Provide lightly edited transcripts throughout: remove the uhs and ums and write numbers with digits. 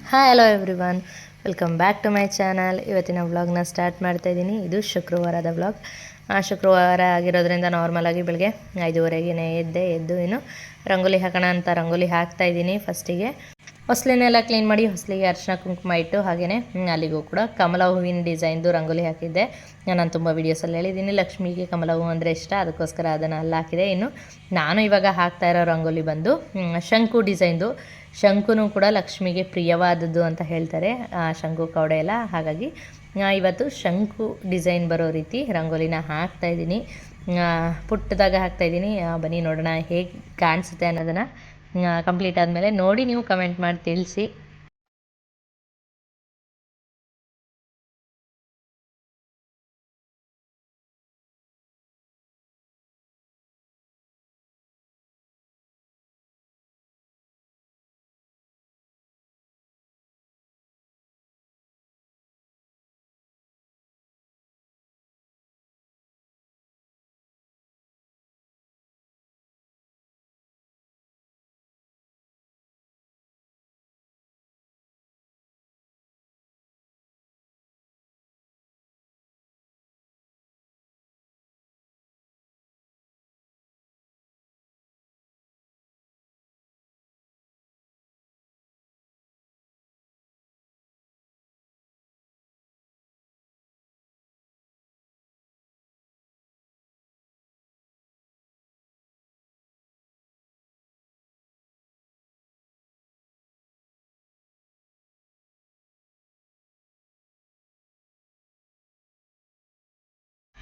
Hi hello everyone, welcome back to my channel. ಇವತ್ತಿನ ವ್ಲಾಗ್ನ start ಮಾಡ್ತಾಯಿದ್ದೀನಿ. ಇದು ಶುಕ್ರವಾರದ ವ್ಲಾಗ್. ಶುಕ್ರವಾರ ಆಗಿರೋದ್ರಿಂದ ನಾರ್ಮಲಾಗಿ ಬೆಳಗ್ಗೆ 5:30ಗೆ ಎದ್ದು ಇನ್ನು ರಂಗೋಲಿ ಹಾಕೋಣ ಅಂತ ರಂಗೋಲಿ ಹಾಕ್ತಾಯಿದ್ದೀನಿ. ಫಸ್ಟಿಗೆ ಹೊಸ್ಲಿನೆಲ್ಲ ಕ್ಲೀನ್ ಮಾಡಿ ಹೊಸ್ಲಿಗೆ ಅರಿಶಿನ ಕುಂಕುಮ ಇಟ್ಟು ಹಾಗೆಯೇ ಅಲ್ಲಿಗೂ ಕೂಡ ಕಮಲ ಹೂವಿನ ಡಿಸೈನ್ದು ರಂಗೋಲಿ ಹಾಕಿದ್ದೆ. ನಾನು ತುಂಬ ವೀಡಿಯೋಸಲ್ಲಿ ಹೇಳಿದ್ದೀನಿ, ಲಕ್ಷ್ಮಿಗೆ ಕಮಲ ಹೂವು ಅಂದರೆ ಇಷ್ಟ, ಅದಕ್ಕೋಸ್ಕರ ಅದನ್ನು ಅಲ್ಲಿ ಹಾಕಿದೆ. ಇನ್ನು ನಾನು ಇವಾಗ ಹಾಕ್ತಾ ಇರೋ ರಂಗೋಲಿ ಬಂದು ಶಂಕು ಡಿಸೈನ್ದು. ಶಂಕುನೂ ಕೂಡ ಲಕ್ಷ್ಮಿಗೆ ಪ್ರಿಯವಾದದ್ದು ಅಂತ ಹೇಳ್ತಾರೆ, ಶಂಕು ಕವಡೆ ಎಲ್ಲ. ಹಾಗಾಗಿ ಇವತ್ತು ಶಂಕು ಡಿಸೈನ್ ಬರೋ ರೀತಿ ರಂಗೋಲಿನ ಹಾಕ್ತಾಯಿದ್ದೀನಿ. ಪುಟ್ಟದಾಗ ಹಾಕ್ತಾಯಿದ್ದೀನಿ. ಬನ್ನಿ ನೋಡೋಣ ಹೇಗೆ ಕಾಣಿಸುತ್ತೆ ಅನ್ನೋದನ್ನು. ಕಂಪ್ಲೀಟ್ ಆದಮೇಲೆ ನೋಡಿ ನೀವು ಕಮೆಂಟ್ ಮಾಡಿ ತಿಳಿಸಿ.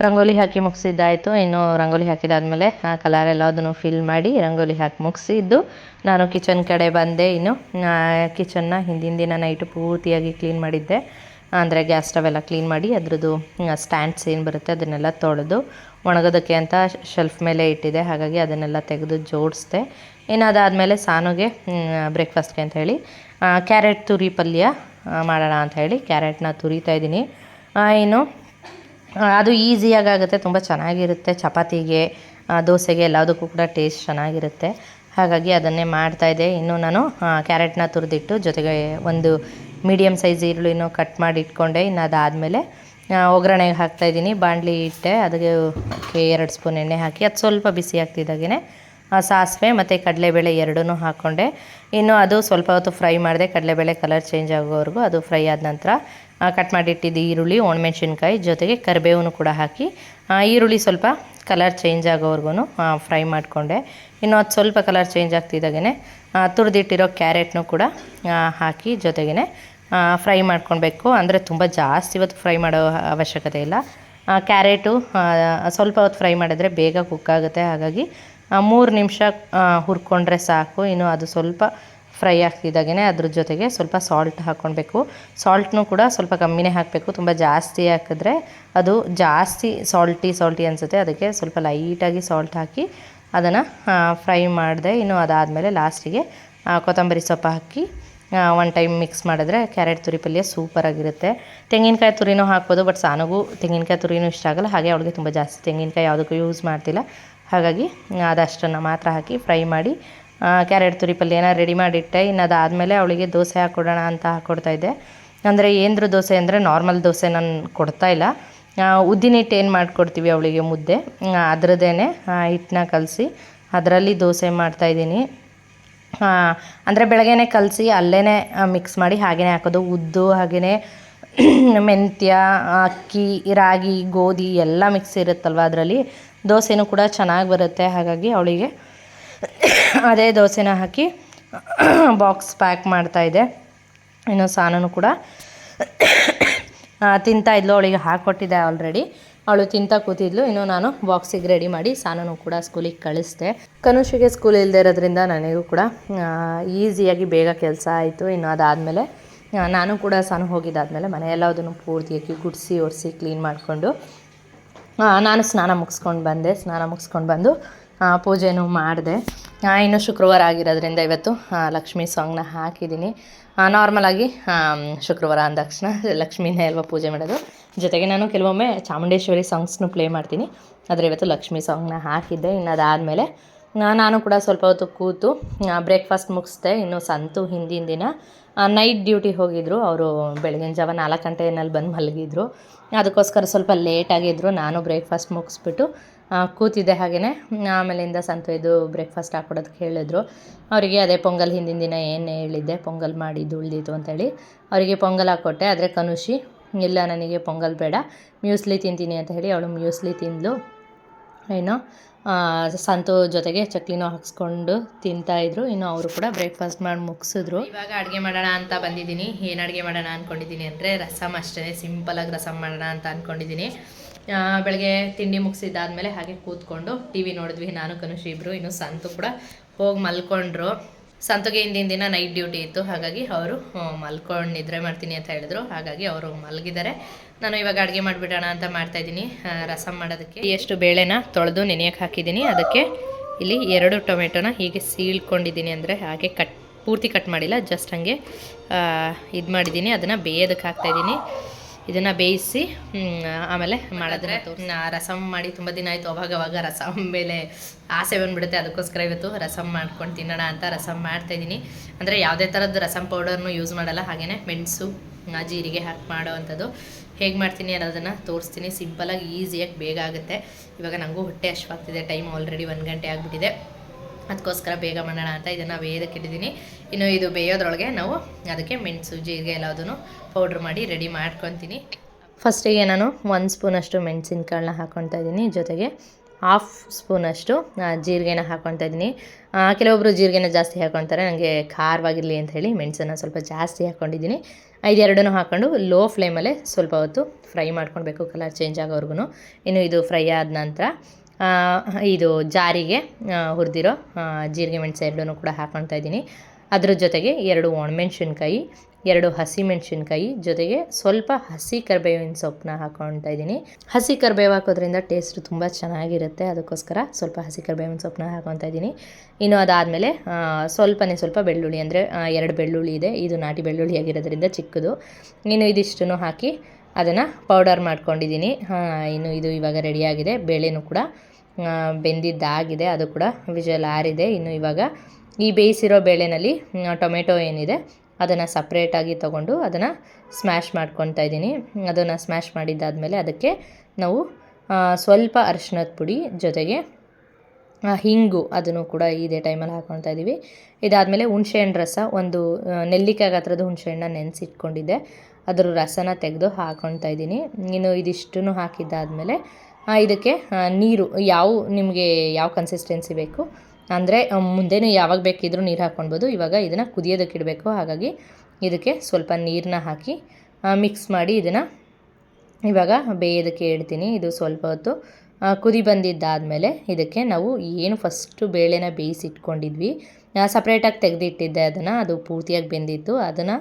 ರಂಗೋಲಿ ಹಾಕಿ ಮುಗಿಸಿದ್ದಾಯಿತು. ಇನ್ನು ರಂಗೋಲಿ ಹಾಕಿದಾದಮೇಲೆ ಕಲರ್ ಎಲ್ಲದನ್ನು ಫಿಲ್ ಮಾಡಿ ರಂಗೋಲಿ ಹಾಕಿ ಮುಗಿಸಿದ್ದು ನಾನು ಕಿಚನ್ ಕಡೆ ಬಂದೆ. ಇನ್ನು ಕಿಚನ್ನ ಹಿಂದಿನ ದಿನ ನೈಟು ಪೂರ್ತಿಯಾಗಿ ಕ್ಲೀನ್ ಮಾಡಿದ್ದೆ. ಅಂದರೆ ಗ್ಯಾಸ್ ಸ್ಟವ್ ಎಲ್ಲ ಕ್ಲೀನ್ ಮಾಡಿ ಅದರದ್ದು ಸ್ಟ್ಯಾಂಡ್ಸ್ ಏನು ಬರುತ್ತೆ ಅದನ್ನೆಲ್ಲ ತೊಳೆದು ಒಣಗೋದಕ್ಕೆ ಅಂತ ಶೆಲ್ಫ್ ಮೇಲೆ ಇಟ್ಟಿದೆ. ಹಾಗಾಗಿ ಅದನ್ನೆಲ್ಲ ತೆಗೆದು ಜೋಡಿಸ್ದೆ. ಇನ್ನು ಅದಾದಮೇಲೆ ಸಾನುಗೆ ಬ್ರೇಕ್ಫಾಸ್ಟ್ಗೆ ಅಂತ ಹೇಳಿ ಕ್ಯಾರೆಟ್ ತುರಿ ಪಲ್ಯ ಮಾಡೋಣ ಅಂತ ಹೇಳಿ ಕ್ಯಾರೆಟ್ನ ತುರಿತಾ ಇದ್ದೀನಿ. ಇನ್ನು ಅದು ಈಸಿಯಾಗಿ ಆಗುತ್ತೆ, ತುಂಬ ಚೆನ್ನಾಗಿರುತ್ತೆ. ಚಪಾತಿಗೆ, ದೋಸೆಗೆ ಎಲ್ಲದಕ್ಕೂ ಕೂಡ ಟೇಸ್ಟ್ ಚೆನ್ನಾಗಿರುತ್ತೆ. ಹಾಗಾಗಿ ಅದನ್ನೇ ಮಾಡ್ತಾಯಿದ್ದೆ. ಇನ್ನು ನಾನು ಕ್ಯಾರೆಟ್ನ ತುರಿದಿಟ್ಟು ಜೊತೆಗೆ ಒಂದು ಮೀಡಿಯಮ್ ಸೈಜ್ ಈರುಳ್ಳಿನೂ ಕಟ್ ಮಾಡಿ ಇಟ್ಕೊಂಡೆ. ಇನ್ನು ಅದಾದಮೇಲೆ ಒಗ್ಗರಣೆಗೆ ಹಾಕ್ತಾಯಿದ್ದೀನಿ. ಬಾಣಲಿ ಇಟ್ಟೆ, ಅದಕ್ಕೆ 2 ಸ್ಪೂನ್ ಎಣ್ಣೆ ಹಾಕಿ ಅದು ಸ್ವಲ್ಪ ಬಿಸಿ ಆಗ್ತಿದ್ದಾಗೇ ಸಾಸಿವೆ ಮತ್ತು ಕಡಲೆಬೇಳೆ ಎರಡೂ ಹಾಕ್ಕೊಂಡೆ. ಇನ್ನು ಅದು ಸ್ವಲ್ಪ ಹೊತ್ತು ಫ್ರೈ ಮಾಡಿದೆ, ಕಡಲೆಬೇಳೆ ಕಲರ್ ಚೇಂಜ್ ಆಗೋವರೆಗೂ. ಅದು ಫ್ರೈ ಆದ ನಂತರ ಕಟ್ ಮಾಡಿಟ್ಟಿದ್ದು ಈರುಳ್ಳಿ, ಒಣಮೆಣ್ಸಿನ್ಕಾಯಿ ಜೊತೆಗೆ ಕರಿಬೇವನ್ನು ಕೂಡ ಹಾಕಿ ಈರುಳ್ಳಿ ಸ್ವಲ್ಪ ಕಲರ್ ಚೇಂಜ್ ಆಗೋವರೆಗೂ ಫ್ರೈ ಮಾಡಿಕೊಂಡೆ. ಇನ್ನು ಅದು ಸ್ವಲ್ಪ ಕಲರ್ ಚೇಂಜ್ ಆಗ್ತಿದ್ದಾಗೇ ತುರಿದಿಟ್ಟಿರೋ ಕ್ಯಾರೆಟ್ನೂ ಕೂಡ ಹಾಕಿ ಜೊತೆಗೇ ಫ್ರೈ ಮಾಡ್ಕೊಳ್ಬೇಕು. ಅಂದರೆ ತುಂಬ ಜಾಸ್ತಿ ಹೊತ್ತು ಫ್ರೈ ಮಾಡೋ ಅವಶ್ಯಕತೆ ಇಲ್ಲ. ಕ್ಯಾರೆಟು ಸ್ವಲ್ಪ ಹೊತ್ತು ಫ್ರೈ ಮಾಡಿದ್ರೆ ಬೇಗ ಕುಕ್ ಆಗುತ್ತೆ. ಹಾಗಾಗಿ 3 ನಿಮಿಷ ಹುರ್ಕೊಂಡ್ರೆ ಸಾಕು. ಇನ್ನು ಅದು ಸ್ವಲ್ಪ ಫ್ರೈ ಆಗ್ತಿದ್ದಾಗೇ ಅದ್ರ ಜೊತೆಗೆ ಸ್ವಲ್ಪ ಸಾಲ್ಟ್ ಹಾಕ್ಕೊಳ್ಬೇಕು. ಸಾಲ್ಟ್ನೂ ಕೂಡ ಸ್ವಲ್ಪ ಕಮ್ಮಿನೇ ಹಾಕಬೇಕು, ತುಂಬ ಜಾಸ್ತಿ ಹಾಕಿದ್ರೆ ಅದು ಜಾಸ್ತಿ ಸಾಲ್ಟಿ ಅನಿಸುತ್ತೆ. ಅದಕ್ಕೆ ಸ್ವಲ್ಪ ಲೈಟಾಗಿ ಸಾಲ್ಟ್ ಹಾಕಿ ಅದನ್ನು ಫ್ರೈ ಮಾಡಿದೆ. ಇನ್ನು ಅದಾದಮೇಲೆ ಲಾಸ್ಟಿಗೆ ಕೊತ್ತಂಬರಿ ಸೊಪ್ಪು ಹಾಕಿ 1 ಟೈಮ್ ಮಿಕ್ಸ್ ಮಾಡಿದ್ರೆ ಕ್ಯಾರೆಟ್ ತುರಿ ಪಲ್ಯ ಸೂಪರಾಗಿರುತ್ತೆ. ತೆಂಗಿನಕಾಯಿ ತುರಿನೂ ಹಾಕ್ಬೋದು, ಬಟ್ ಸಾನಿಗೂ ತೆಂಗಿನಕಾಯಿ ತುರಿನೂ ಇಷ್ಟ ಆಗಲ್ಲ. ಹಾಗೆ ಅವಳಿಗೆ ತುಂಬ ಜಾಸ್ತಿ ತೆಂಗಿನಕಾಯಿ ಯಾವುದಕ್ಕೂ ಯೂಸ್ ಮಾಡ್ತಿಲ್ಲ. ಹಾಗಾಗಿ ಅದಷ್ಟನ್ನು ಮಾತ್ರ ಹಾಕಿ ಫ್ರೈ ಮಾಡಿ ಕ್ಯಾರೆಟ್ ತುರಿ ಪಲ್ಯನ ರೆಡಿ ಮಾಡಿಟ್ಟೆ. ಇನ್ನು ಅದಾದಮೇಲೆ ಅವಳಿಗೆ ದೋಸೆ ಹಾಕ್ಕೊಡೋಣ ಅಂತ ಹಾಕ್ಕೊಡ್ತಾಯಿದ್ದೆ. ಅಂದರೆ ಏನರ ದೋಸೆ ಅಂದರೆ ನಾರ್ಮಲ್ ದೋಸೆ ನಾನು ಕೊಡ್ತಾಯಿಲ್ಲ. ಉದ್ದಿನ ಹಿಟ್ಟು ಏನು ಮಾಡಿಕೊಡ್ತೀವಿ ಅವಳಿಗೆ ಮುದ್ದೆ, ಅದರದ್ದೇ ಹಿಟ್ಟನ್ನ ಕಲಸಿ ಅದರಲ್ಲಿ ದೋಸೆ ಮಾಡ್ತಾಯಿದ್ದೀನಿ. ಅಂದರೆ ಬೆಳಗ್ಗೆನೇ ಕಲಸಿ ಅಲ್ಲೇ ಮಿಕ್ಸ್ ಮಾಡಿ ಹಾಗೆಯೇ ಹಾಕೋದು. ಉದ್ದು ಹಾಗೆಯೇ ಮೆಂತ್ಯ, ಅಕ್ಕಿ, ರಾಗಿ, ಗೋಧಿ ಎಲ್ಲ ಮಿಕ್ಸ್ ಇರುತ್ತಲ್ವ, ಅದರಲ್ಲಿ ದೋಸೆನೂ ಕೂಡ ಚೆನ್ನಾಗಿ ಬರುತ್ತೆ. ಹಾಗಾಗಿ ಅವಳಿಗೆ ಅದೇ ದೋಸೆನ ಹಾಕಿ ಬಾಕ್ಸ್ ಪ್ಯಾಕ್ ಮಾಡ್ತಾಯಿದ್ದೆ. ಇನ್ನು ಸಾನೂ ಕೂಡ ತಿಂತಾಯಿದ್ಲು, ಅವಳಿಗೆ ಹಾಕ್ಕೊಟ್ಟಿದ್ದೆ ಆಲ್ರೆಡಿ. ಅವಳು ತಿಂತಾ ಕೂತಿದ್ಲು. ಇನ್ನು ನಾನು ಬಾಕ್ಸಿಗೆ ರೆಡಿ ಮಾಡಿ ಸಾನೂ ಕೂಡ ಸ್ಕೂಲಿಗೆ ಕಳಿಸ್ದೆ. ಕನುಷಿಗೆ ಸ್ಕೂಲ್ ಇಲ್ಲದೆ ಇರೋದ್ರಿಂದ ನನಗೂ ಕೂಡ ಈಸಿಯಾಗಿ ಬೇಗ ಕೆಲಸ ಆಯಿತು. ಇನ್ನು ಅದಾದಮೇಲೆ ನಾನು ಕೂಡ ಸಾನು ಹೋಗಿದ್ದಾದಮೇಲೆ ಮನೆಯೆಲ್ಲದನ್ನು ಪೂರ್ತಿಯಾಗಿ ಗುಡಿಸಿ ಒರೆಸಿ ಕ್ಲೀನ್ ಮಾಡಿಕೊಂಡು ನಾನು ಸ್ನಾನ ಮುಗಿಸ್ಕೊಂಡು ಬಂದು ಪೂಜೆನೂ ಮಾಡಿದೆ. ಇನ್ನು ಶುಕ್ರವಾರ ಆಗಿರೋದ್ರಿಂದ ಇವತ್ತು ಲಕ್ಷ್ಮೀ ಸಾಂಗ್ನ ಹಾಕಿದ್ದೀನಿ. ನಾರ್ಮಲಾಗಿ ಶುಕ್ರವಾರ ಅಂದ ತಕ್ಷಣ ಲಕ್ಷ್ಮೀನೇ ಅಲ್ವಾ ಪೂಜೆ ಮಾಡೋದು. ಜೊತೆಗೆ ನಾನು ಕೆಲವೊಮ್ಮೆ ಚಾಮುಂಡೇಶ್ವರಿ ಸಾಂಗ್ಸ್ನು ಪ್ಲೇ ಮಾಡ್ತೀನಿ. ಆದರೆ ಇವತ್ತು ಲಕ್ಷ್ಮೀ ಸಾಂಗ್ನ ಹಾಕಿದ್ದೆ. ಇನ್ನು ಅದಾದಮೇಲೆ ನಾನು ಕೂಡ ಸ್ವಲ್ಪ ಹೊತ್ತು ಕೂತು ಬ್ರೇಕ್ಫಾಸ್ಟ್ ಮುಗಿಸ್ದೆ. ಇನ್ನು ಸಂತು ಹಿಂದಿನ ದಿನ ನೈಟ್ ಡ್ಯೂಟಿ ಹೋಗಿದ್ದರು. ಅವರು ಬೆಳಗಿನ ಜಾವ 4 ಗಂಟೆಯಲ್ಲಿ ಬಂದು ಮಲಗಿದ್ರು. ಅದಕ್ಕೋಸ್ಕರ ಸ್ವಲ್ಪ ಲೇಟಾಗಿದ್ದರು. ನಾನು ಬ್ರೇಕ್ಫಾಸ್ಟ್ ಮುಗಿಸ್ಬಿಟ್ಟು ಕೂತಿದ್ದೆ ಹಾಗೆಯೇ. ಆಮೇಲಿಂದ ಸಂತು ಇದು ಬ್ರೇಕ್ಫಾಸ್ಟ್ ಹಾಕ್ಕೊಡೋದಕ್ಕೆ ಹೇಳಿದ್ರು. ಅವರಿಗೆ ಅದೇ ಪೊಂಗಲ್ ಹಿಂದಿನ ದಿನ ಏನು ಹೇಳಿದ್ದೆ, ಪೊಂಗಲ್ ಮಾಡಿದ್ದು ಉಳಿದಿತ್ತು ಅಂತೇಳಿ ಅವರಿಗೆ ಪೊಂಗಲ್ ಹಾಕ್ಕೊಟ್ಟೆ. ಆದರೆ ಕನುಷಿ ಇಲ್ಲ ನನಗೆ ಪೊಂಗಲ್ ಬೇಡ, ಮ್ಯೂಸ್ಲಿ ತಿಂತೀನಿ ಅಂತ ಹೇಳಿ ಅವಳು ಮ್ಯೂಸ್ಲಿ ತಿಂದಳು. ಏನೋ ಸಂತು ಜೊತೆಗೆ ಚಕ್ಲಿನೂ ಹಾಕ್ಸ್ಕೊಂಡು ತಿಂತಾಯಿದ್ರು. ಇನ್ನು ಅವರು ಕೂಡ ಬ್ರೇಕ್ಫಾಸ್ಟ್ ಮಾಡಿ ಮುಗಿಸಿದ್ರು. ಇವಾಗ ಅಡುಗೆ ಮಾಡೋಣ ಅಂತ ಬಂದಿದ್ದೀನಿ. ಏನು ಅಡುಗೆ ಮಾಡೋಣ ಅಂದ್ಕೊಂಡಿದ್ದೀನಿ ಅಂದರೆ ರಸಮ್ ಅಷ್ಟೇ, ಸಿಂಪಲಾಗಿ ರಸಮ್ ಮಾಡೋಣ ಅಂತ ಅಂದ್ಕೊಂಡಿದ್ದೀನಿ. ಬೆಳಗ್ಗೆ ತಿಂಡಿ ಮುಗಿಸಿದ್ದಾದಮೇಲೆ ಹಾಗೆ ಕೂತ್ಕೊಂಡು ಟಿ ವಿ ನೋಡಿದ್ವಿ ನಾನು ಕನುಷಿ ಇಬ್ಬರು. ಇನ್ನು ಸಂತು ಕೂಡ ಹೋಗಿ ಮಲ್ಕೊಂಡ್ರು. ಸಂತುಗೆ ಹಿಂದಿನ ದಿನ ನೈಟ್ ಡ್ಯೂಟಿ ಇತ್ತು, ಹಾಗಾಗಿ ಅವರು ಮಲ್ಕೊಂಡು ನಿದ್ರೆ ಮಾಡ್ತೀನಿ ಅಂತ ಹೇಳಿದ್ರು. ಹಾಗಾಗಿ ಅವರು ಮಲಗಿದ್ದಾರೆ. ನಾನು ಇವಾಗ ಅಡುಗೆ ಮಾಡಿಬಿಡೋಣ ಅಂತ ಮಾಡ್ತಾಯಿದ್ದೀನಿ. ರಸಮ್ ಮಾಡೋದಕ್ಕೆ ಎಷ್ಟು ಬೇಳೆನ ತೊಳೆದು ನೆನೆಯೋಕ್ಕೆ ಹಾಕಿದ್ದೀನಿ. ಅದಕ್ಕೆ ಇಲ್ಲಿ 2 ಟೊಮೆಟೊನ ಹೀಗೆ ಸೀಳ್ಕೊಂಡಿದ್ದೀನಿ, ಅಂದರೆ ಹಾಗೆ ಪೂರ್ತಿ ಕಟ್ ಮಾಡಿಲ್ಲ, ಜಸ್ಟ್ ಹಾಗೆ ಇದು ಮಾಡಿದ್ದೀನಿ. ಅದನ್ನು ಬೇಯೋದಕ್ಕೆ ಹಾಕ್ತಾಯಿದ್ದೀನಿ. ಇದನ್ನು ಬೇಯಿಸಿ ಆಮೇಲೆ ಮಾಡಿದ್ರೆ ರಸಮ್ ಮಾಡಿ ತುಂಬ ದಿನ ಆಯಿತು. ಅವಾಗವಾಗ ರಸಮ್ ಮೇಲೆ ಆಸೆ ಬಂದುಬಿಡುತ್ತೆ. ಅದಕ್ಕೋಸ್ಕರ ಇವತ್ತು ರಸಮ್ ಮಾಡ್ಕೊಂಡು ತಿನ್ನೋಣ ಅಂತ ರಸಮ್ ಮಾಡ್ತಾಯಿದ್ದೀನಿ. ಅಂದರೆ ಯಾವುದೇ ಥರದ್ದು ರಸಮ್ ಪೌಡರ್ನು ಯೂಸ್ ಮಾಡಲ್ಲ, ಹಾಗೆಯೇ ಮೆಣಸು ಜೀರಿಗೆ ಹಾಕಿ ಮಾಡೋ ಅಂಥದ್ದು. ಹೇಗೆ ಮಾಡ್ತೀನಿ ಅನ್ನೋದನ್ನು ತೋರಿಸ್ತೀನಿ. ಸಿಂಪಲಾಗಿ ಈಸಿಯಾಗಿ ಬೇಗ ಆಗುತ್ತೆ. ಇವಾಗ ನನಗೂ ಹೊಟ್ಟೆ ಹಶ್ವಾಗ್ತಿದೆ. ಟೈಮ್ ಆಲ್ರೆಡಿ 1 ಗಂಟೆ ಆಗಿಬಿಟ್ಟಿದೆ. ಅದಕ್ಕೋಸ್ಕರ ಬೇಗ ಮಾಡೋಣ ಅಂತ ಇದನ್ನು ಬೇಯೋದಕ್ಕೆ ಇಟ್ಟಿದ್ದೀನಿ. ಇನ್ನು ಇದು ಬೇಯೋದ್ರೊಳಗೆ ನಾವು ಅದಕ್ಕೆ ಮೆಣಸು ಜೀರಿಗೆ ಎಲ್ಲದನ್ನು ಪೌಡ್ರ್ ಮಾಡಿ ರೆಡಿ ಮಾಡ್ಕೊತೀನಿ. ಫಸ್ಟಿಗೆ ನಾನು 1 ಸ್ಪೂನಷ್ಟು ಮೆಣಸಿನ್ಕಾಳನ್ನ ಹಾಕ್ಕೊತಾ ಇದ್ದೀನಿ. ಜೊತೆಗೆ 1/2 ಸ್ಪೂನಷ್ಟು ಜೀರಿಗೆನ ಹಾಕ್ಕೊತಾ ಇದ್ದೀನಿ. ಕೆಲವೊಬ್ಬರು ಜೀರಿಗೆನ ಜಾಸ್ತಿ ಹಾಕ್ಕೊತಾರೆ, ನನಗೆ ಖಾರವಾಗಿರಲಿ ಅಂತ ಹೇಳಿ ಮೆಣಸನ್ನು ಸ್ವಲ್ಪ ಜಾಸ್ತಿ ಹಾಕ್ಕೊಂಡಿದ್ದೀನಿ. ಇದೆರಡನ್ನೂ ಹಾಕ್ಕೊಂಡು ಲೋ ಫ್ಲೇಮಲ್ಲೇ ಸ್ವಲ್ಪ ಹೊತ್ತು ಫ್ರೈ ಮಾಡ್ಕೊಳ್ಬೇಕು, ಕಲರ್ ಚೇಂಜ್ ಆಗೋವರೆಗೂ. ಇನ್ನು ಇದು ಫ್ರೈ ಆದ ನಂತರ ಇದು ಜಾರಿಗೆ ಹುರಿದಿರೋ ಜೀರಿಗೆ ಮೆಣಸು ಎರಡನ್ನೂ ಕೂಡ ಹಾಕ್ಕೊತಾ ಇದ್ದೀನಿ. ಅದ್ರ ಜೊತೆಗೆ 2 ಒಣಮೆಣ್ಸಿನ್ಕಾಯಿ, 2 ಹಸಿಮೆಣ್ಸಿನ್ಕಾಯಿ, ಜೊತೆಗೆ ಸ್ವಲ್ಪ ಹಸಿ ಕರಿಬೇವಿನ ಸೊಪ್ಪನ್ನ ಹಾಕ್ಕೊತಾ ಇದ್ದೀನಿ. ಹಸಿ ಕರಿಬೇವು ಹಾಕೋದ್ರಿಂದ ಟೇಸ್ಟ್ ತುಂಬ ಚೆನ್ನಾಗಿರುತ್ತೆ. ಅದಕ್ಕೋಸ್ಕರ ಸ್ವಲ್ಪ ಹಸಿ ಕರಿಬೇವಿನ ಸೊಪ್ಪನ್ನ ಹಾಕ್ಕೊತಾ ಇದ್ದೀನಿ. ಇನ್ನು ಅದಾದಮೇಲೆ ಸ್ವಲ್ಪ ಬೆಳ್ಳುಳ್ಳಿ, ಅಂದರೆ 2 ಬೆಳ್ಳುಳ್ಳಿ ಇದೆ. ಇದು ನಾಟಿ ಬೆಳ್ಳುಳ್ಳಿ ಆಗಿರೋದ್ರಿಂದ ಚಿಕ್ಕದು. ಇನ್ನು ಇದಿಷ್ಟನ್ನು ಹಾಕಿ ಅದನ್ನು ಪೌಡರ್ ಮಾಡ್ಕೊಂಡಿದ್ದೀನಿ. ಇನ್ನು ಇದು ಇವಾಗ ರೆಡಿಯಾಗಿದೆ. ಬೇಳೆನೂ ಕೂಡ ಬೆಂದಿದ್ದಾಗಿದೆ, ಅದು ಕೂಡ ವಿಜಲ್ ಆರಿದೆ. ಇನ್ನು ಇವಾಗ ಈ ಬೇಯಿಸಿರೋ ಬೇಳೆನಲ್ಲಿ ಟೊಮೆಟೊ ಏನಿದೆ ಅದನ್ನು ಸಪ್ರೇಟಾಗಿ ತೊಗೊಂಡು ಅದನ್ನು ಸ್ಮ್ಯಾಶ್ ಮಾಡ್ಕೊತಾ ಇದ್ದೀನಿ. ಅದನ್ನು ಸ್ಮ್ಯಾಶ್ ಮಾಡಿದ್ದಾದಮೇಲೆ ಅದಕ್ಕೆ ನಾವು ಸ್ವಲ್ಪ ಅರಿಶಿಣದ ಪುಡಿ ಜೊತೆಗೆ ಹಿಂಗು ಅದನ್ನು ಕೂಡ ಇದೇ ಟೈಮಲ್ಲಿ ಹಾಕ್ಕೊತಾ ಇದ್ದೀವಿ. ಇದಾದಮೇಲೆ ಹುಣಸೆಹಣ್ಣು ರಸ, ಒಂದು ನೆಲ್ಲಿಕಾಯಿ ಗಾತ್ರದ ಹುಣಸೆಹಣ್ಣನ್ನ ನೆನೆಸಿಟ್ಕೊಂಡಿದ್ದೆ, ಅದರ ರಸನ ತೆಗೆದು ಹಾಕ್ಕೊತಾ ಇದ್ದೀನಿ. ಇನ್ನು ಇದಿಷ್ಟನ್ನು ಹಾಕಿದ್ದಾದಮೇಲೆ ಇದಕ್ಕೆ ನೀರು ನಿಮಗೆ ಯಾವ ಕನ್ಸಿಸ್ಟೆನ್ಸಿ ಬೇಕು, ಅಂದರೆ ಮುಂದೆನೂ ಯಾವಾಗ ಬೇಕಿದ್ರೂ ನೀರು ಹಾಕ್ಕೊಳ್ಬೋದು. ಇವಾಗ ಇದನ್ನು ಕುದಿಯೋದಕ್ಕೆ ಇಡಬೇಕು, ಹಾಗಾಗಿ ಇದಕ್ಕೆ ಸ್ವಲ್ಪ ನೀರನ್ನ ಹಾಕಿ ಮಿಕ್ಸ್ ಮಾಡಿ ಇದನ್ನು ಇವಾಗ ಬೇಯೋದಕ್ಕೆ ಇಡ್ತೀನಿ. ಇದು ಸ್ವಲ್ಪ ಹೊತ್ತು ಕುದಿ ಬಂದಿದ್ದಾದಮೇಲೆ ಇದಕ್ಕೆ ನಾವು ಏನು ಫಸ್ಟು ಬೇಳೆನ ಬೇಯಿಸಿಟ್ಕೊಂಡಿದ್ವಿ, ಸಪ್ರೇಟಾಗಿ ತೆಗೆದಿಟ್ಟಿದ್ದೆ ಅದನ್ನು, ಅದು ಪೂರ್ತಿಯಾಗಿ ಬೆಂದಿತ್ತು. ಅದನ್ನು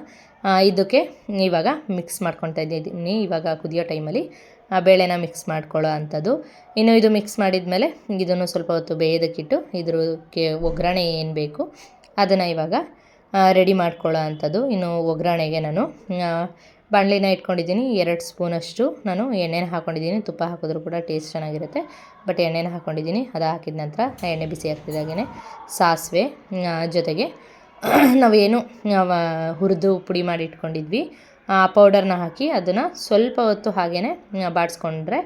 ಇದಕ್ಕೆ ಇವಾಗ ಮಿಕ್ಸ್ ಮಾಡ್ಕೊತಾ ಇದ್ದೀನಿ. ಇವಾಗ ಕುದಿಯೋ ಟೈಮಲ್ಲಿ ಬೇಳೆನ ಮಿಕ್ಸ್ ಮಾಡ್ಕೊಳ್ಳೋ ಅಂಥದ್ದು. ಇನ್ನು ಇದು ಮಿಕ್ಸ್ ಮಾಡಿದ ಮೇಲೆ ಇದನ್ನು ಸ್ವಲ್ಪ ಹೊತ್ತು ಬೇಯೋದಕ್ಕಿಟ್ಟು ಇದಕ್ಕೆ ಒಗ್ಗರಣೆ ಏನು ಬೇಕು ಅದನ್ನು ಇವಾಗ ರೆಡಿ ಮಾಡ್ಕೊಳ್ಳೋ ಅಂಥದ್ದು. ಇನ್ನು ಒಗ್ಗರಣೆಗೆ ನಾನು ಬಾಣಲಿನ ಇಟ್ಕೊಂಡಿದ್ದೀನಿ. 2 ಸ್ಪೂನಷ್ಟು ನಾನು ಎಣ್ಣೆನ ಹಾಕ್ಕೊಂಡಿದ್ದೀನಿ. ತುಪ್ಪ ಹಾಕಿದ್ರೂ ಕೂಡ ಟೇಸ್ಟ್ ಚೆನ್ನಾಗಿರುತ್ತೆ, ಬಟ್ ಎಣ್ಣೆನ ಹಾಕ್ಕೊಂಡಿದ್ದೀನಿ. ಅದು ಹಾಕಿದ ನಂತರ ಎಣ್ಣೆ ಬಿಸಿ ಆಗ್ತಿದ್ದಾಗೇ ಸಾಸಿವೆ ಜೊತೆಗೆ ನಾವೇನು ಹುರಿದು ಪುಡಿ ಮಾಡಿ ಇಟ್ಕೊಂಡಿದ್ವಿ ಆ ಪೌಡರ್ನ ಹಾಕಿ ಅದನ್ನು ಸ್ವಲ್ಪ ಹೊತ್ತು ಹಾಗೇ ಬಾಡಿಸ್ಕೊಂಡ್ರೆ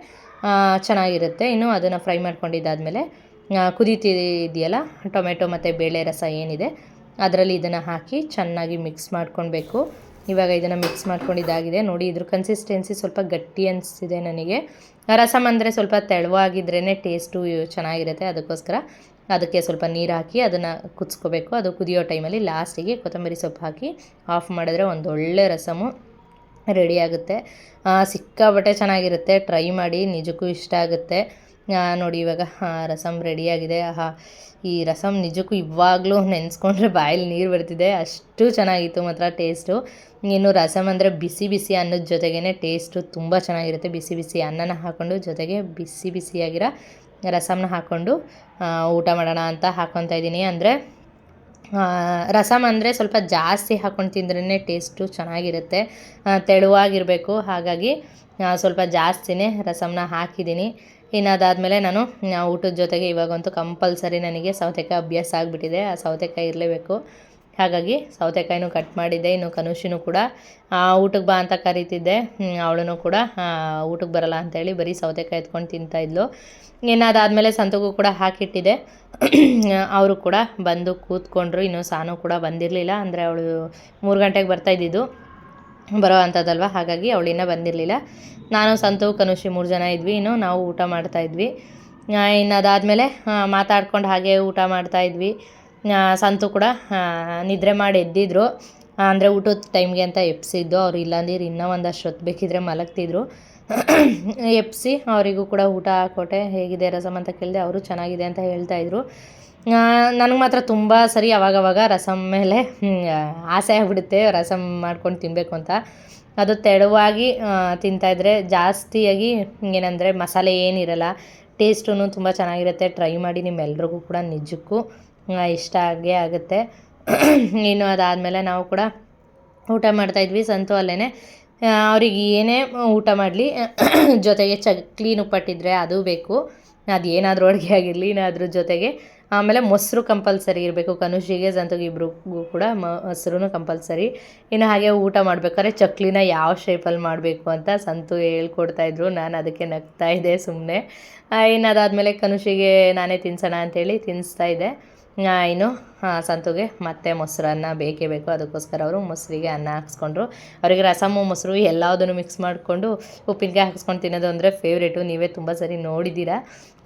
ಚೆನ್ನಾಗಿರುತ್ತೆ. ಇನ್ನು ಅದನ್ನು ಫ್ರೈ ಮಾಡ್ಕೊಂಡಿದ್ದಾದಮೇಲೆ ಕುದೀತಿದೆಯಲ್ಲ ಟೊಮೆಟೊ ಮತ್ತು ಬೇಳೆ ರಸ ಏನಿದೆ ಅದರಲ್ಲಿ ಇದನ್ನು ಹಾಕಿ ಚೆನ್ನಾಗಿ ಮಿಕ್ಸ್ ಮಾಡ್ಕೊಳ್ಬೇಕು. ಇವಾಗ ಇದನ್ನು ಮಿಕ್ಸ್ ಮಾಡ್ಕೊಂಡಿದ್ದಾಗಿದೆ ನೋಡಿ. ಇದ್ರ ಕನ್ಸಿಸ್ಟೆನ್ಸಿ ಸ್ವಲ್ಪ ಗಟ್ಟಿ ಅನಿಸ್ತಿದೆ ನನಗೆ. ರಸಮ್ ಅಂದರೆ ಸ್ವಲ್ಪ ತೆಳುವಾಗಿದ್ರೇ ಟೇಸ್ಟು ಚೆನ್ನಾಗಿರುತ್ತೆ. ಅದಕ್ಕೋಸ್ಕರ ಅದಕ್ಕೆ ಸ್ವಲ್ಪ ನೀರು ಹಾಕಿ ಅದನ್ನು ಕುದಿಸ್ಕೋಬೇಕು. ಅದು ಕುದಿಯೋ ಟೈಮಲ್ಲಿ ಲಾಸ್ಟಿಗೆ ಕೊತ್ತಂಬರಿ ಸೊಪ್ಪು ಹಾಕಿ ಆಫ್ ಮಾಡಿದ್ರೆ ಒಂದೊಳ್ಳೆ ರಸಮು ರೆಡಿಯಾಗುತ್ತೆ. ಸಿಕ್ಕಾಬಟ್ಟೆ ಚೆನ್ನಾಗಿರುತ್ತೆ. ಟ್ರೈ ಮಾಡಿ, ನಿಜಕ್ಕೂ ಇಷ್ಟ ಆಗುತ್ತೆ. ನೋಡಿ ಇವಾಗ ರಸಮ್ ರೆಡಿಯಾಗಿದೆ. ಈ ರಸಮ್ ನಿಜಕ್ಕೂ ಇವಾಗಲೂ ನೆನೆಸ್ಕೊಂಡ್ರೆ ಬಾಯಲ್ಲಿ ನೀರು ಬರ್ತಿದೆ, ಅಷ್ಟು ಚೆನ್ನಾಗಿತ್ತು ಮಾತ್ರ ಟೇಸ್ಟು. ಇನ್ನು ರಸಮ್ ಅಂದರೆ ಬಿಸಿ ಬಿಸಿ ಅನ್ನದ ಜೊತೆಗೇ ಟೇಸ್ಟು ತುಂಬ ಚೆನ್ನಾಗಿರುತ್ತೆ. ಬಿಸಿ ಬಿಸಿ ಅನ್ನನ ಹಾಕ್ಕೊಂಡು ಜೊತೆಗೆ ಬಿಸಿ ಬಿಸಿಯಾಗಿರೋ ರಸಮ್ನ ಹಾಕ್ಕೊಂಡು ಊಟ ಮಾಡೋಣ ಅಂತ ಹಾಕ್ಕೊತಾ ಇದ್ದೀನಿ. ಅಂದರೆ ರಸಮ್ ಅಂದರೆ ಸ್ವಲ್ಪ ಜಾಸ್ತಿ ಹಾಕ್ಕೊಂಡು ತಿಂದ್ರೇ ಟೇಸ್ಟು ಚೆನ್ನಾಗಿರುತ್ತೆ, ತೆಳುವಾಗಿರಬೇಕು. ಹಾಗಾಗಿ ಸ್ವಲ್ಪ ಜಾಸ್ತಿನೇ ರಸಮ್ನ ಹಾಕಿದ್ದೀನಿ. ಇನ್ನು ಅದಾದಮೇಲೆ ನಾನು ಊಟದ ಜೊತೆಗೆ ಇವಾಗಂತೂ ಕಂಪಲ್ಸರಿ ನನಗೆ ಸೌತೆಕಾಯಿ ಅಭ್ಯಾಸ ಆಗಿಬಿಟ್ಟಿದೆ. ಆ ಸೌತೆಕಾಯಿ ಇರಲೇಬೇಕು. ಹಾಗಾಗಿ ಸೌತೆಕಾಯಿನೂ ಕಟ್ ಮಾಡಿದ್ದೆ. ಇನ್ನು ಕನುಷಿನೂ ಕೂಡ ಊಟಕ್ಕೆ ಬಾ ಅಂತ ಕರೀತಿದ್ದೆ. ಅವಳೂ ಕೂಡ ಊಟಕ್ಕೆ ಬರಲ್ಲ ಅಂತೇಳಿ ಬರೀ ಸೌತೆಕಾಯಿ ಎತ್ಕೊಂಡು ತಿಂತಾಯಿದ್ಲು. ಇನ್ನು ಅದಾದಮೇಲೆ ಸಂತಗೂ ಕೂಡ ಹಾಕಿಟ್ಟಿದ್ದೆ. ಅವರು ಕೂಡ ಬಂದು ಕೂತ್ಕೊಂಡ್ರು. ಇನ್ನು ಸಾನು ಕೂಡ ಬಂದಿರಲಿಲ್ಲ. ಅಂದರೆ ಅವಳು 3 ಗಂಟೆಗೆ ಬರ್ತಾಯಿದ್ದಿದ್ದು, ಬರೋ ಅಂಥದ್ದಲ್ವ, ಹಾಗಾಗಿ ಅವಳಿನ್ನೂ ಬಂದಿರಲಿಲ್ಲ. ನಾನು, ಸಂತು, ಕನುಷಿ 3 ಜನ ಇದ್ವಿ. ಇನ್ನು ನಾವು ಊಟ ಮಾಡ್ತಾಯಿದ್ವಿ. ಇನ್ನು ಅದಾದಮೇಲೆ ಮಾತಾಡ್ಕೊಂಡು ಹಾಗೆ ಊಟ ಮಾಡ್ತಾಯಿದ್ವಿ. ಸಂತು ಕೂಡ ನಿದ್ರೆ ಮಾಡಿ ಎದ್ದಿದ್ರು. ಅಂದರೆ ಊಟದ ಟೈಮ್ಗೆ ಅಂತ ಎಪ್ಸಿದ್ದು. ಅವ್ರು ಇಲ್ಲಾಂದಿರು ಇನ್ನೂ ಒಂದಷ್ಟು ಹೊತ್ತು ಬೇಕಿದ್ರೆ ಮಲಗ್ತಿದ್ರು. ಎಪ್ಸಿ ಅವರಿಗೂ ಕೂಡ ಊಟ ಹಾಕ್ಕೊಟ್ಟೆ. ಹೇಗಿದೆ ರಸಮ್ ಅಂತ ಕೇಳಿದೆ. ಅವರು ಚೆನ್ನಾಗಿದೆ ಅಂತ ಹೇಳ್ತಾಯಿದ್ರು. ನನಗೆ ಮಾತ್ರ ತುಂಬ ಸರಿ ಅವಾಗವಾಗ ರಸಮ್ ಮೇಲೆ ಆಸೆ ಆಗಿಬಿಡುತ್ತೆ, ರಸಮ್ ಮಾಡ್ಕೊಂಡು ತಿನ್ನಬೇಕು ಅಂತ. ಅದು ತೆಳುವಾಗಿ ತಿಂತಾಯಿದ್ರೆ ಜಾಸ್ತಿಯಾಗಿ ಏನಂದರೆ ಮಸಾಲೆ ಏನಿರಲ್ಲ, ಟೇಸ್ಟೂ ತುಂಬ ಚೆನ್ನಾಗಿರುತ್ತೆ. ಟ್ರೈ ಮಾಡಿ, ನಿಮ್ಮೆಲ್ರಿಗೂ ಕೂಡ ನಿಜಕ್ಕೂ ಇಷ್ಟ ಆಗೇ ಆಗುತ್ತೆ. ಇನ್ನು ಅದಾದಮೇಲೆ ನಾವು ಕೂಡ ಊಟ ಮಾಡ್ತಾಯಿದ್ವಿ. ಸಂತು ಅಲ್ಲೇ ಅವ್ರಿಗೆ ಏನೇ ಊಟ ಮಾಡಲಿ ಜೊತೆಗೆ ಚಕ್ಲಿ ಉಪ್ಪಿಟ್ಟಿದ್ರೆ ಅದು ಬೇಕು. ಅದು ಏನಾದರೂ ಅಡುಗೆ ಆಗಿರಲಿ, ಅದ್ರ ಜೊತೆಗೆ ಆಮೇಲೆ ಮೊಸರು ಕಂಪಲ್ಸರಿ ಇರಬೇಕು. ಕನುಷಿಗೆ, ಸಂತುಗೆ ಇಬ್ರಿಗೂ ಕೂಡ ಮೊಸರು ಕಂಪಲ್ಸರಿ. ಇನ್ನು ಹಾಗೆ ಊಟ ಮಾಡ್ಬೇಕಾದ್ರೆ ಚಕ್ಲಿನ ಯಾವ ಶೇಪಲ್ಲಿ ಮಾಡಬೇಕು ಅಂತ ಸಂತು ಹೇಳ್ಕೊಡ್ತಾಯಿದ್ರು. ನಾನು ಅದಕ್ಕೆ ನಗ್ತಾಯಿದ್ದೆ ಸುಮ್ಮನೆ. ಇನ್ನು ಅದಾದಮೇಲೆ ಕನುಷಿಗೆ ನಾನೇ ತಿನ್ಸೋಣ ಅಂಥೇಳಿ ತಿನ್ನಿಸ್ತಾಯಿದ್ದೆ. ಇನ್ನು ಸಂತುಗೆ ಮತ್ತೆ ಮೊಸರನ್ನ ಬೇಕೇ ಬೇಕು. ಅದಕ್ಕೋಸ್ಕರ ಅವರು ಮೊಸರಿಗೆ ಅನ್ನ ಹಾಕ್ಸ್ಕೊಂಡ್ರು. ಅವರಿಗೆ ರಸಮು ಮೊಸರು ಎಲ್ಲದನ್ನು ಮಿಕ್ಸ್ ಮಾಡಿಕೊಂಡು ಉಪ್ಪಿನಕಾಯಿ ಹಾಕ್ಸ್ಕೊಂಡು ತಿನ್ನೋದು ಅಂದರೆ ಫೇವ್ರೇಟು. ನೀವೇ ತುಂಬ ಸರಿ ನೋಡಿದ್ದೀರಾ.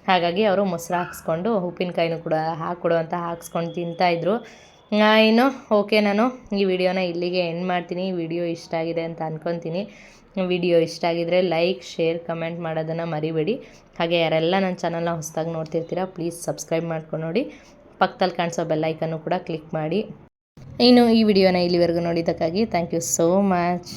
ಹಾಗಾಗಿ ಅವರು ಮೊಸರು ಹಾಕ್ಸ್ಕೊಂಡು ಉಪ್ಪಿನಕಾಯಿನೂ ಕೂಡ ಹಾಕ್ಕೊಡು ಅಂತ ಹಾಕ್ಸ್ಕೊಂಡು ತಿಂತಾಯಿದ್ರು. ಇನ್ನು ಓಕೆ, ನಾನು ಈ ವಿಡಿಯೋನ ಇಲ್ಲಿಗೆ ಎಂಡ್ ಮಾಡ್ತೀನಿ. ಈ ವಿಡಿಯೋ ಇಷ್ಟ ಆಗಿದೆ ಅಂತ ಅಂದ್ಕೊತೀನಿ. ವಿಡಿಯೋ ಇಷ್ಟ ಆಗಿದರೆ ಲೈಕ್, ಶೇರ್, ಕಮೆಂಟ್ ಮಾಡೋದನ್ನು ಮರಿಬೇಡಿ. ಹಾಗೆ ಯಾರೆಲ್ಲ ನನ್ನ ಚಾನಲ್ನ ಹೊಸದಾಗಿ ನೋಡ್ತಿರ್ತೀರಾ ಪ್ಲೀಸ್ ಸಬ್ಸ್ಕ್ರೈಬ್ ಮಾಡ್ಕೊಂಡು ನೋಡಿ. ಪಕ್ಕದಲ್ಲಿ ಕಾಣಿಸೋ ಬೆಲ್ಲೈಕನ್ನು ಕೂಡ ಕ್ಲಿಕ್ ಮಾಡಿ. ಇನ್ನು ಈ ವಿಡಿಯೋನ ಇಲ್ಲಿವರೆಗೂ ನೋಡಿದ್ದಕ್ಕಾಗಿ ಥ್ಯಾಂಕ್ ಯು ಸೋ ಮಚ್.